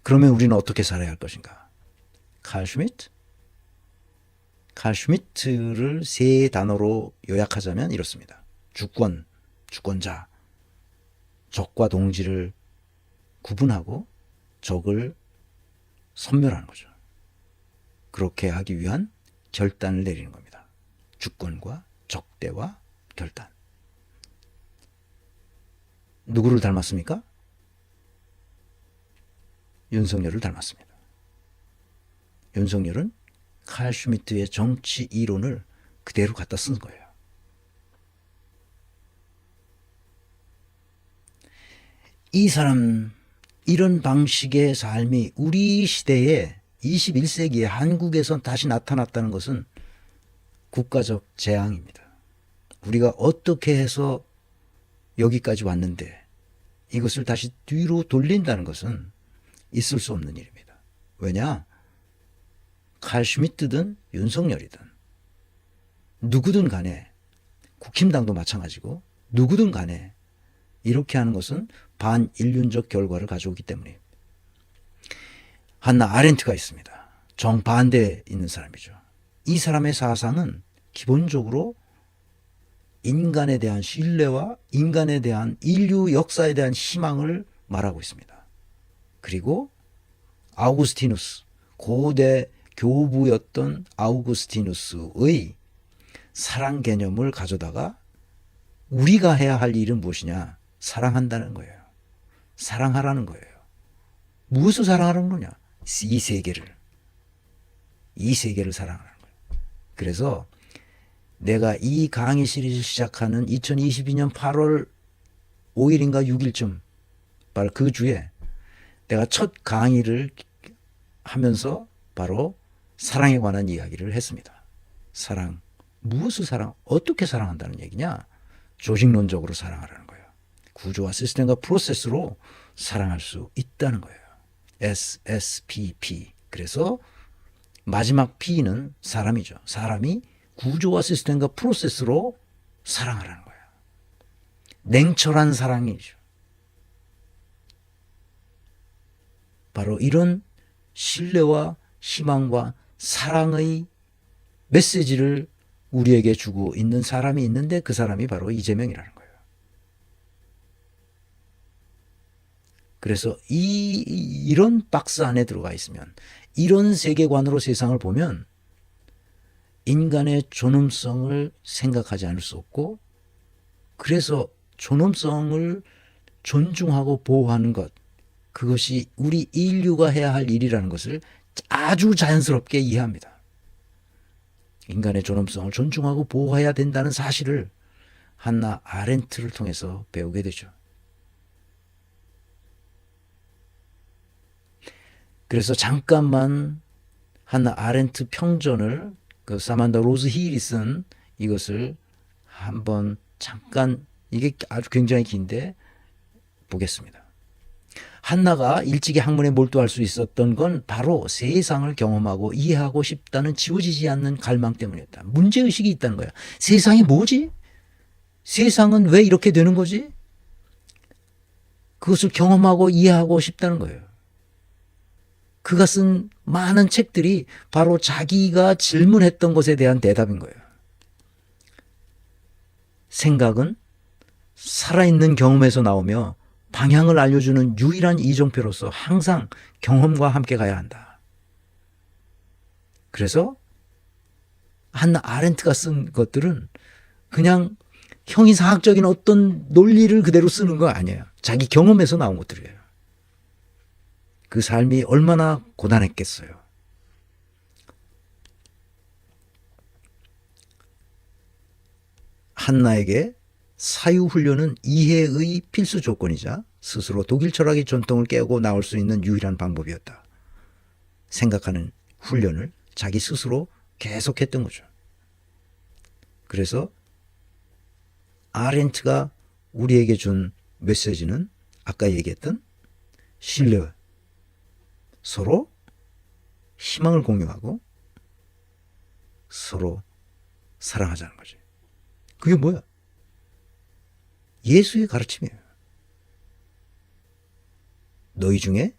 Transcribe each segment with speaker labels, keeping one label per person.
Speaker 1: 그러면 우리는 어떻게 살아야 할 것인가? 칼 슈미트를 세 단어로 요약하자면 이렇습니다. 주권, 주권자, 적과 동지를 구분하고 적을 섬멸하는 거죠. 그렇게 하기 위한 결단을 내리는 겁니다. 주권과 적대와 결단. 누구를 닮았습니까? 윤석열을 닮았습니다. 윤석열은 칼 슈미트의 정치 이론을 그대로 갖다 쓴 거예요. 이 사람, 이런 방식의 삶이 우리 시대에 21세기에 한국에서 다시 나타났다는 것은 국가적 재앙입니다. 우리가 어떻게 해서 여기까지 왔는데 이것을 다시 뒤로 돌린다는 것은 있을 수 없는 일입니다. 왜냐? 칼 슈미트든 윤석열이든 누구든 간에, 국힘당도 마찬가지고 누구든 간에 이렇게 하는 것은 반인륜적 결과를 가져오기 때문입니다. 한나 아렌트가 있습니다. 정반대에 있는 사람이죠. 이 사람의 사상은 기본적으로 인간에 대한 신뢰와 인간에 대한 인류 역사에 대한 희망을 말하고 있습니다. 그리고 아우구스티누스, 고대 교부였던 아우구스티누스의 사랑 개념을 가져다가 우리가 해야 할 일은 무엇이냐? 사랑한다는 거예요. 사랑하라는 거예요. 무엇을 사랑하라는 거냐? 이 세계를 사랑하라는 거예요. 그래서 내가 이 강의 시리즈 시작하는 2022년 8월 5일인가 6일쯤 바로 그 주에 내가 첫 강의를 하면서 바로 사랑에 관한 이야기를 했습니다. 사랑, 무엇을 사랑, 어떻게 사랑한다는 얘기냐? 조직론적으로 사랑하라는 거예요. 구조와 시스템과 프로세스로 사랑할 수 있다는 거예요. SSPP. 그래서 마지막 P는 사람이죠. 사람이 구조와 시스템과 프로세스로 사랑하라는 거예요. 냉철한 사랑이죠. 바로 이런 신뢰와 희망과 사랑의 메시지를 우리에게 주고 있는 사람이 있는데 그 사람이 바로 이재명이라는 거예요. 그래서 이런 박스 안에 들어가 있으면, 이런 세계관으로 세상을 보면 인간의 존엄성을 생각하지 않을 수 없고, 그래서 존엄성을 존중하고 보호하는 것, 그것이 우리 인류가 해야 할 일이라는 것을 아주 자연스럽게 이해합니다. 인간의 존엄성을 존중하고 보호해야 된다는 사실을 한나 아렌트를 통해서 배우게 되죠. 그래서 잠깐만 한나 아렌트 평전을 그 사만다 로즈 힐이 쓴 이것을 한번 잠깐, 이게 아주 굉장히 긴데 보겠습니다. 한나가 일찍이 학문에 몰두할 수 있었던 건 바로 세상을 경험하고 이해하고 싶다는 지워지지 않는 갈망 때문이었다. 문제의식이 있다는 거야. 세상이 뭐지? 세상은 왜 이렇게 되는 거지? 그것을 경험하고 이해하고 싶다는 거예요. 그가 쓴 많은 책들이 바로 자기가 질문했던 것에 대한 대답인 거예요. 생각은 살아있는 경험에서 나오며 방향을 알려주는 유일한 이정표로서 항상 경험과 함께 가야 한다. 그래서 한나 아렌트가 쓴 것들은 그냥 형이상학적인 어떤 논리를 그대로 쓰는 거 아니에요. 자기 경험에서 나온 것들이에요. 그 삶이 얼마나 고단했겠어요. 한나에게 사유훈련은 이해의 필수 조건이자 스스로 독일 철학의 전통을 깨고 나올 수 있는 유일한 방법이었다. 생각하는 훈련을 자기 스스로 계속했던 거죠. 그래서 아렌트가 우리에게 준 메시지는 아까 얘기했던 신뢰, 서로 희망을 공유하고 서로 사랑하자는 거지. 그게 뭐야? 예수의 가르침이에요. 너희 중에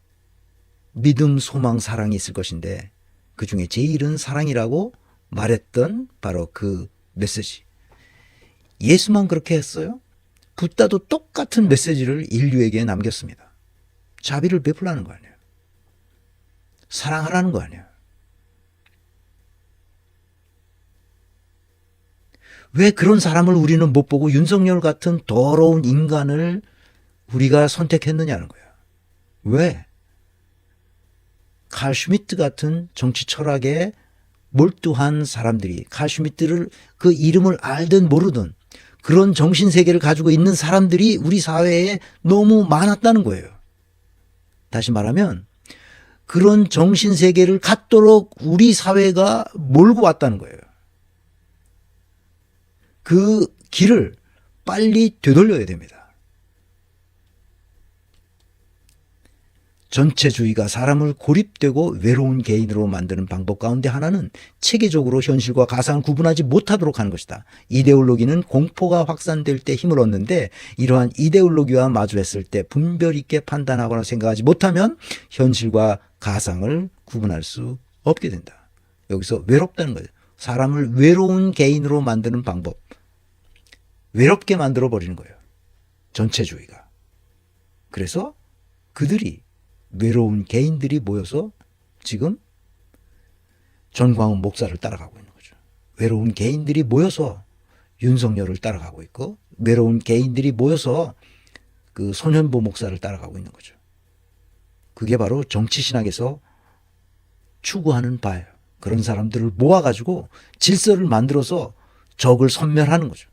Speaker 1: 믿음, 소망, 사랑이 있을 것인데 그 중에 제일은 사랑이라고 말했던 바로 그 메시지. 예수만 그렇게 했어요? 붓다도 똑같은 메시지를 인류에게 남겼습니다. 자비를 베풀라는 거 아니에요. 사랑하라는 거 아니에요. 왜 그런 사람을 우리는 못 보고 윤석열 같은 더러운 인간을 우리가 선택했느냐는 거예요. 왜? 칼 슈미트 같은 정치 철학에 몰두한 사람들이, 칼 슈미트를 그 이름을 알든 모르든 그런 정신세계를 가지고 있는 사람들이 우리 사회에 너무 많았다는 거예요. 다시 말하면 그런 정신세계를 갖도록 우리 사회가 몰고 왔다는 거예요. 그 길을 빨리 되돌려야 됩니다. 전체주의가 사람을 고립되고 외로운 개인으로 만드는 방법 가운데 하나는 체계적으로 현실과 가상을 구분하지 못하도록 하는 것이다. 이데올로기는 공포가 확산될 때 힘을 얻는데 이러한 이데올로기와 마주했을 때 분별 있게 판단하거나 생각하지 못하면 현실과 가상을 구분할 수 없게 된다. 여기서 외롭다는 거예요. 사람을 외로운 개인으로 만드는 방법. 외롭게 만들어버리는 거예요. 전체주의가. 그래서 그들이 외로운 개인들이 모여서 지금 전광훈 목사를 따라가고 있는 거죠. 외로운 개인들이 모여서 윤석열을 따라가고 있고 외로운 개인들이 모여서 그 손현보 목사를 따라가고 있는 거죠. 그게 바로 정치신학에서 추구하는 바예요. 그런 사람들을 모아가지고 질서를 만들어서 적을 섬멸하는 거죠.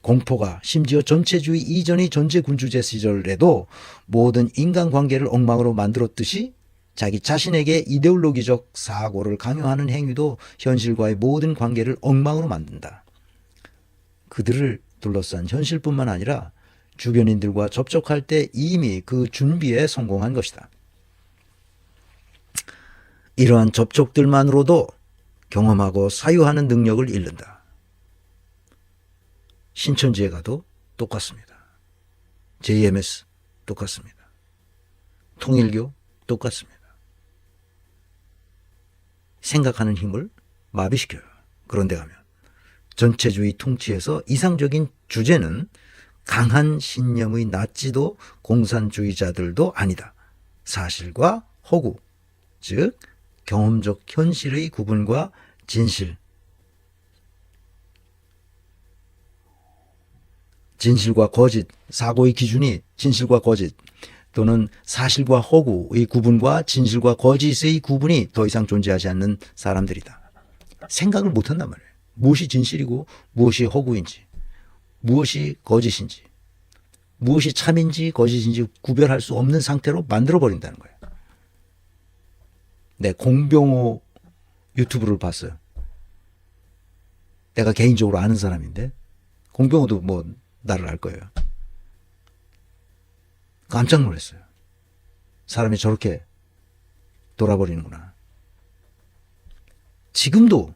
Speaker 1: 공포가 심지어 전체주의 이전의 전제군주제 시절에도 모든 인간관계를 엉망으로 만들었듯이 자기 자신에게 이데올로기적 사고를 강요하는 행위도 현실과의 모든 관계를 엉망으로 만든다. 그들을 둘러싼 현실뿐만 아니라 주변인들과 접촉할 때 이미 그 준비에 성공한 것이다. 이러한 접촉들만으로도 경험하고 사유하는 능력을 잃는다. 신천지에 가도 똑같습니다. JMS 똑같습니다. 통일교 똑같습니다. 생각하는 힘을 마비시켜요. 그런데 가면 전체주의 통치에서 이상적인 주제는 강한 신념의 나치도 공산주의자들도 아니다. 사실과 허구, 즉 경험적 현실의 구분과 진실, 진실과 거짓, 사고의 기준이 진실과 거짓 또는 사실과 허구의 구분과 진실과 거짓의 구분이 더 이상 존재하지 않는 사람들이다. 생각을 못한단 말이에요. 무엇이 진실이고 무엇이 허구인지, 무엇이 거짓인지, 무엇이 참인지 거짓인지 구별할 수 없는 상태로 만들어버린다는 거예요. 네, 공병호 유튜브를 봤어요. 내가 개인적으로 아는 사람인데 공병호도 뭐 나를 알 거예요. 깜짝 놀랐어요. 사람이 저렇게 돌아버리는구나. 지금도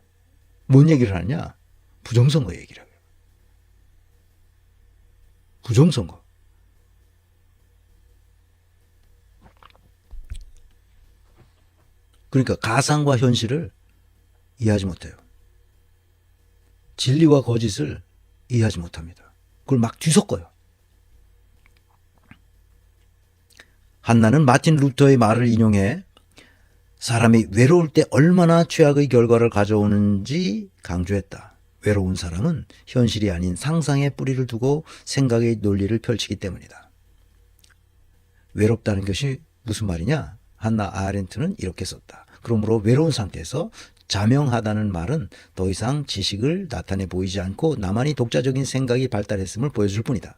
Speaker 1: 뭔 얘기를 하냐? 부정선거 얘기를 해요. 부정선거. 그러니까 가상과 현실을 이해하지 못해요. 진리와 거짓을 이해하지 못합니다. 그걸 막 뒤섞어요. 한나는 마틴 루터의 말을 인용해 사람이 외로울 때 얼마나 최악의 결과를 가져오는지 강조했다. 외로운 사람은 현실이 아닌 상상의 뿌리를 두고 생각의 논리를 펼치기 때문이다. 외롭다는 것이 무슨 말이냐? 한나 아렌트는 이렇게 썼다. 그러므로 외로운 상태에서 자명하다는 말은 더 이상 지식을 나타내 보이지 않고 나만이 독자적인 생각이 발달했음을 보여줄 뿐이다.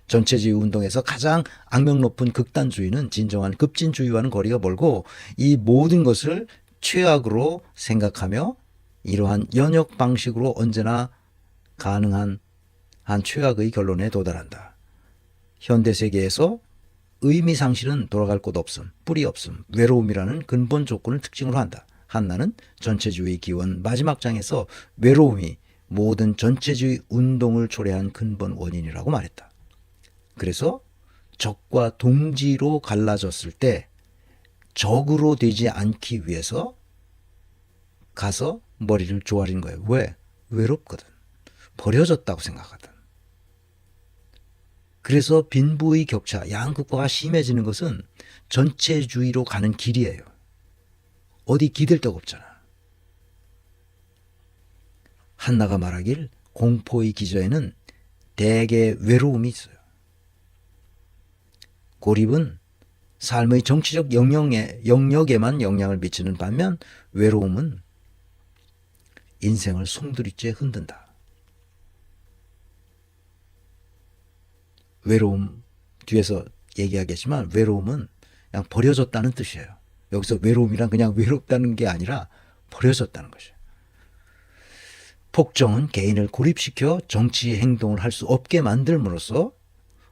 Speaker 1: 전체주의 운동에서 가장 악명 높은 극단주의는 진정한 급진주의와는 거리가 멀고 이 모든 것을 최악으로 생각하며 이러한 연역 방식으로 언제나 가능한 한 최악의 결론에 도달한다. 현대세계에서 의미 상실은 돌아갈 곳 없음, 뿌리 없음, 외로움이라는 근본 조건을 특징으로 한다. 한나는 전체주의 기원 마지막 장에서 외로움이 모든 전체주의 운동을 초래한 근본 원인이라고 말했다. 그래서 적과 동지로 갈라졌을 때 적으로 되지 않기 위해서 가서 머리를 조아린 거예요. 왜? 외롭거든. 버려졌다고 생각하거든. 그래서 빈부의 격차, 양극화가 심해지는 것은 전체주의로 가는 길이에요. 어디 기댈 데가 없잖아. 한나가 말하길 공포의 기저에는 대개 외로움이 있어요. 고립은 삶의 정치적 영역에만 영향을 미치는 반면 외로움은 인생을 송두리째 흔든다. 외로움 뒤에서 얘기하겠지만 외로움은 그냥 버려졌다는 뜻이에요. 여기서 외로움이란 그냥 외롭다는 게 아니라 버려졌다는 것이에요. 폭정은 개인을 고립시켜 정치 행동을 할 수 없게 만들므로써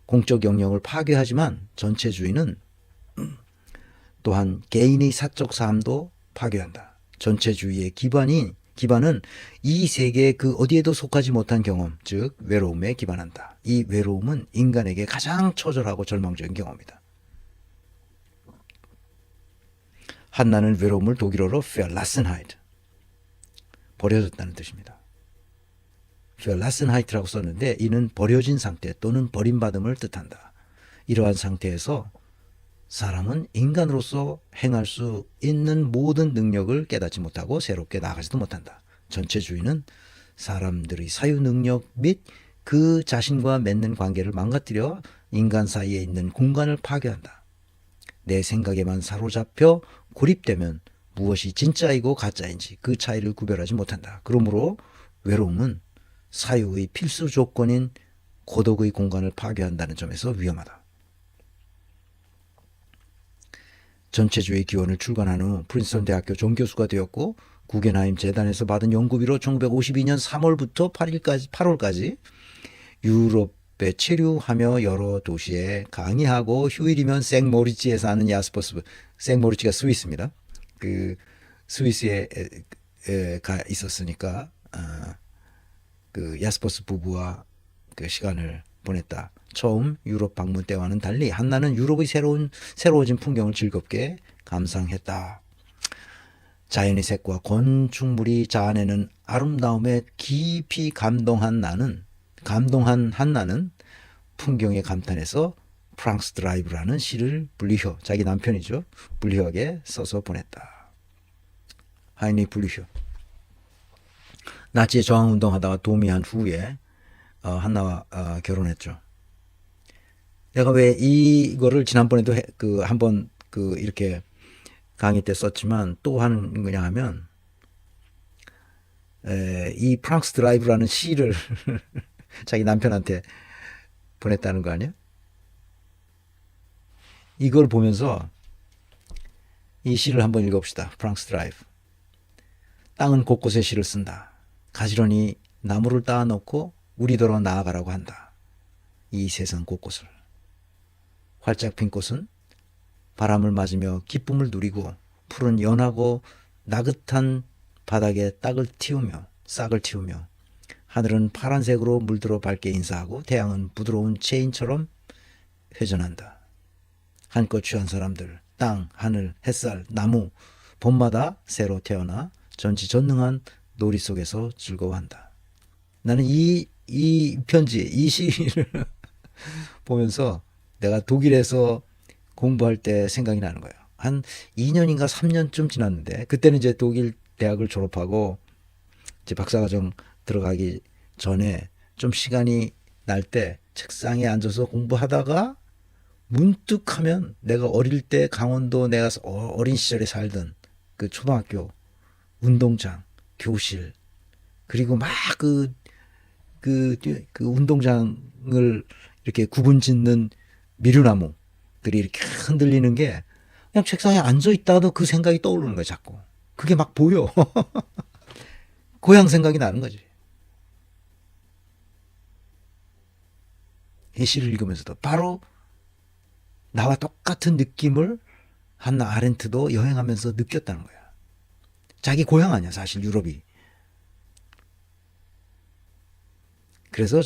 Speaker 1: 공적 영역을 파괴하지만 전체주의는 또한 개인의 사적 삶도 파괴한다. 전체주의의 기반은 이 세계 그 어디에도 속하지 못한 경험, 즉 외로움에 기반한다. 이 외로움은 인간에게 가장 처절하고 절망적인 경험이다. 한나는 외로움을 독일어로 verlassenheit, 버려졌다는 뜻입니다. verlassenheit라고 썼는데 이는 버려진 상태 또는 버림받음을 뜻한다. 이러한 상태에서 사람은 인간으로서 행할 수 있는 모든 능력을 깨닫지 못하고 새롭게 나아가지도 못한다. 전체주의는 사람들의 사유 능력 및 그 자신과 맺는 관계를 망가뜨려 인간 사이에 있는 공간을 파괴한다. 내 생각에만 사로잡혀 고립되면 무엇이 진짜이고 가짜인지 그 차이를 구별하지 못한다. 그러므로 외로움은 사유의 필수 조건인 고독의 공간을 파괴한다는 점에서 위험하다. 전체주의 기원을 출간한 후 프린스턴 대학교 종교수가 되었고 구겐하임 재단에서 받은 연구비로 1952년 3월부터 8월까지 유럽에 체류하며 여러 도시에 강의하고 휴일이면 생모리치에서 하는 야스퍼스, 생모리치가 스위스입니다. 그 스위스에 가 있었으니까 그 야스퍼스 부부와 그 시간을 보냈다. 처음 유럽 방문 때와는 달리 한나는 유럽의 새로워진 풍경을 즐겁게 감상했다. 자연의 색과 건축물이 자아내는 아름다움에 깊이 감동한 한나는 풍경에 감탄해서 프랑스 드라이브라는 시를 블리혀, 자기 남편이죠, 블리혀에게 써서 보냈다. 하이니 블리혀. 나치에 저항운동하다가 도미한 후에 한나와 결혼했죠. 내가 왜 이거를 지난번에도 한번 이렇게 강의 때 썼지만 또 하는 거냐 하면 이 프랑스 드라이브라는 시를 자기 남편한테 보냈다는 거 아니야? 이걸 보면서 이 시를 한번 읽어봅시다. 프랑스 드라이브. 땅은 곳곳에 시를 쓴다. 가지런히 나무를 따놓고 우리더러 나아가라고 한다. 이 세상 곳곳을. 활짝 핀 꽃은 바람을 맞으며 기쁨을 누리고 푸른 연하고 나긋한 바닥에 싹을 틔우며 하늘은 파란색으로 물들어 밝게 인사하고 태양은 부드러운 체인처럼 회전한다. 한껏 취한 사람들, 땅, 하늘, 햇살, 나무, 봄마다 새로 태어나 전지전능한 놀이 속에서 즐거워한다. 나는 이 편지, 이 시를 보면서 내가 독일에서 공부할 때 생각이 나는 거예요. 한 2년인가 3년쯤 지났는데 그때는 이제 독일 대학을 졸업하고 이제 박사과정 들어가기 전에 좀 시간이 날 때 책상에 앉아서 공부하다가 문득 하면 내가 어릴 때 강원도 내가 어린 시절에 살던 그 초등학교 운동장, 교실, 그리고 막 그 운동장을 이렇게 구분 짓는 미류나무들이 이렇게 흔들리는 게 그냥 책상에 앉아 있다가도 그 생각이 떠오르는 거야, 자꾸. 그게 막 보여. 고향 생각이 나는 거지. 이 시를 읽으면서도 바로 나와 똑같은 느낌을 한나 아렌트도 여행하면서 느꼈다는 거야. 자기 고향 아니야, 사실 유럽이. 그래서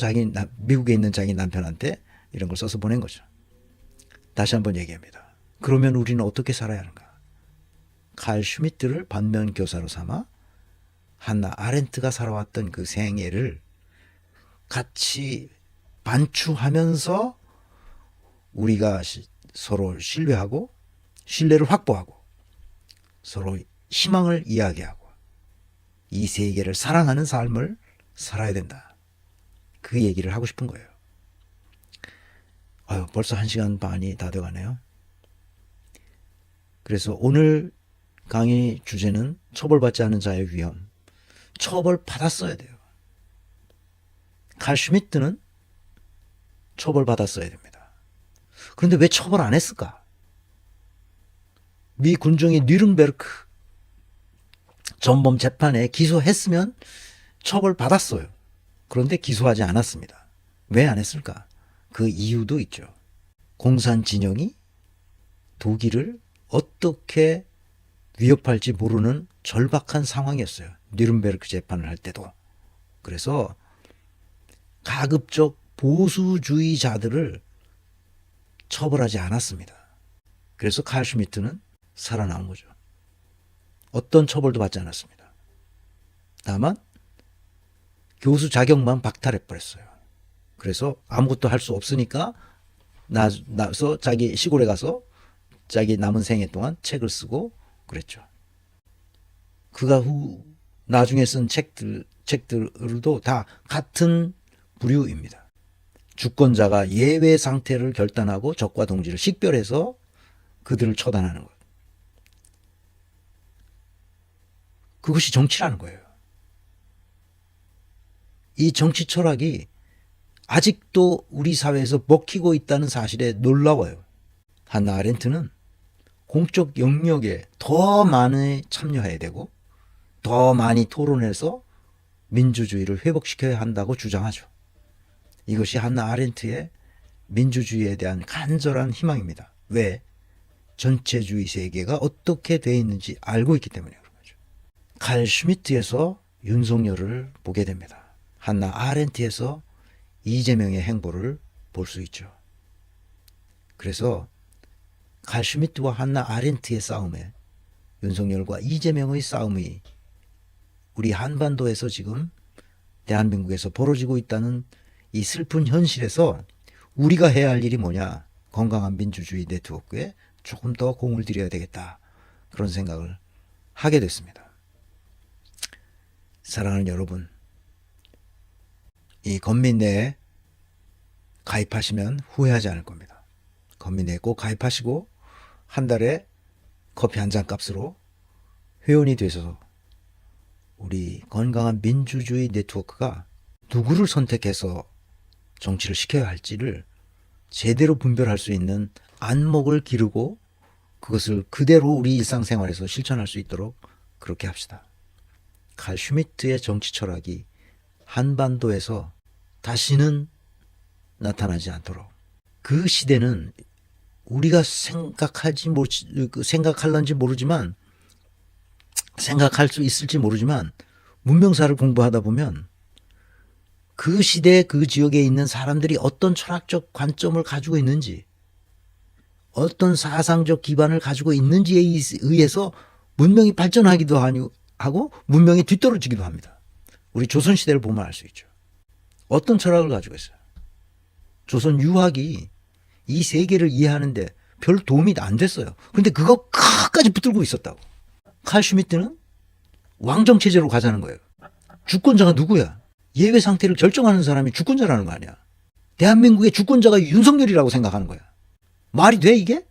Speaker 1: 미국에 있는 자기 남편한테 이런 걸 써서 보낸 거죠. 다시 한번 얘기합니다. 그러면 우리는 어떻게 살아야 하는가? 칼 슈미트를 반면 교사로 삼아 한나 아렌트가 살아왔던 그 생애를 같이 반추하면서 우리가 서로 신뢰하고 신뢰를 확보하고 서로 희망을 이야기하고 이 세계를 사랑하는 삶을 살아야 된다. 그 얘기를 하고 싶은 거예요. 벌써 1시간 반이 다 돼가네요. 그래서 오늘 강의 주제는 처벌받지 않은 자의 위험. 처벌받았어야 돼요. 칼 슈미트는 처벌받았어야 됩니다. 그런데 왜 처벌 안 했을까? 미 군정이 뉘른베르크 전범 재판에 기소했으면 처벌받았어요. 그런데 기소하지 않았습니다. 왜 안 했을까? 그 이유도 있죠. 공산 진영이 독일을 어떻게 위협할지 모르는 절박한 상황이었어요. 뉘른베르크 재판을 할 때도. 그래서 가급적 보수주의자들을 처벌하지 않았습니다. 그래서 칼 슈미트는 살아나온 거죠. 어떤 처벌도 받지 않았습니다. 다만 교수 자격만 박탈해버렸어요. 그래서 아무것도 할 수 없으니까 나서 자기 시골에 가서 자기 남은 생애 동안 책을 쓰고 그랬죠. 그가 나중에 쓴 책들도 다 같은 부류입니다. 주권자가 예외 상태를 결단하고 적과 동지를 식별해서 그들을 처단하는 것. 그것이 정치라는 거예요. 이 정치 철학이 아직도 우리 사회에서 먹히고 있다는 사실에 놀라워요. 한나 아렌트는 공적 영역에 더 많이 참여해야 되고 더 많이 토론해서 민주주의를 회복시켜야 한다고 주장하죠. 이것이 한나 아렌트의 민주주의에 대한 간절한 희망입니다. 왜? 전체주의 세계가 어떻게 되어 있는지 알고 있기 때문에 그런 거죠. 칼 슈미트에서 윤석열을 보게 됩니다. 한나 아렌트에서 이재명의 행보를 볼 수 있죠. 그래서 칼 슈미트와 한나 아렌트의 싸움에 윤석열과 이재명의 싸움이 우리 한반도에서 지금 대한민국에서 벌어지고 있다는 이 슬픈 현실에서 우리가 해야 할 일이 뭐냐? 건강한 민주주의 네트워크에 조금 더 공을 들여야 되겠다. 그런 생각을 하게 됐습니다. 사랑하는 여러분, 이 건민회에 가입하시면 후회하지 않을 겁니다. 건민회에 꼭 가입하시고 한 달에 커피 한 잔 값으로 회원이 되셔서 우리 건강한 민주주의 네트워크가 누구를 선택해서 정치를 시켜야 할지를 제대로 분별할 수 있는 안목을 기르고 그것을 그대로 우리 일상생활에서 실천할 수 있도록 그렇게 합시다. 칼 슈미트의 정치 철학이 한반도에서 다시는 나타나지 않도록, 그 시대는 우리가 생각할런지 모르지만, 생각할 수 있을지 모르지만 문명사를 공부하다 보면 그 시대 그 지역에 있는 사람들이 어떤 철학적 관점을 가지고 있는지, 어떤 사상적 기반을 가지고 있는지에 의해서 문명이 발전하기도 하고 문명이 뒤떨어지기도 합니다. 우리 조선시대를 보면 알 수 있죠. 어떤 철학을 가지고 있어요. 조선 유학이 이 세계를 이해하는데 별 도움이 안 됐어요. 그런데 그거 끝까지 붙들고 있었다고. 칼 슈미트는 왕정체제로 가자는 거예요. 주권자가 누구야? 예외 상태를 결정하는 사람이 주권자라는 거 아니야. 대한민국의 주권자가 윤석열이라고 생각하는 거야. 말이 돼 이게?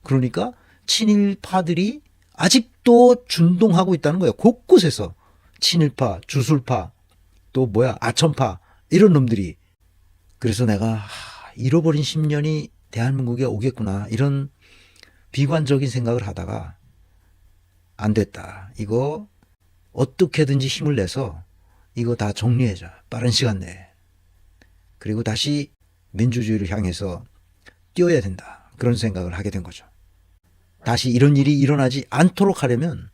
Speaker 1: 그러니까 친일파들이 아직도 준동하고 있다는 거예요. 곳곳에서 친일파, 주술파, 또 아천파 이런 놈들이. 그래서 내가 잃어버린 10년이 대한민국에 오겠구나 이런 비관적인 생각을 하다가 안 됐다. 이거 어떻게든지 힘을 내서 이거 다 정리해줘. 빠른 시간 내에. 그리고 다시 민주주의를 향해서 뛰어야 된다. 그런 생각을 하게 된 거죠. 다시 이런 일이 일어나지 않도록 하려면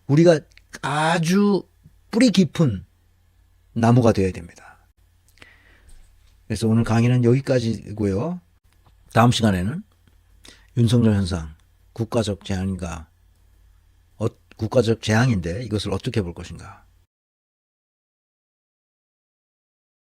Speaker 1: 우리가 아주 뿌리 깊은 나무가 되어야 됩니다. 그래서 오늘 강의는 여기까지고요. 다음 시간에는 윤석열 현상 국가적 재앙인가? 국가적 재앙인데 이것을 어떻게 볼 것인가?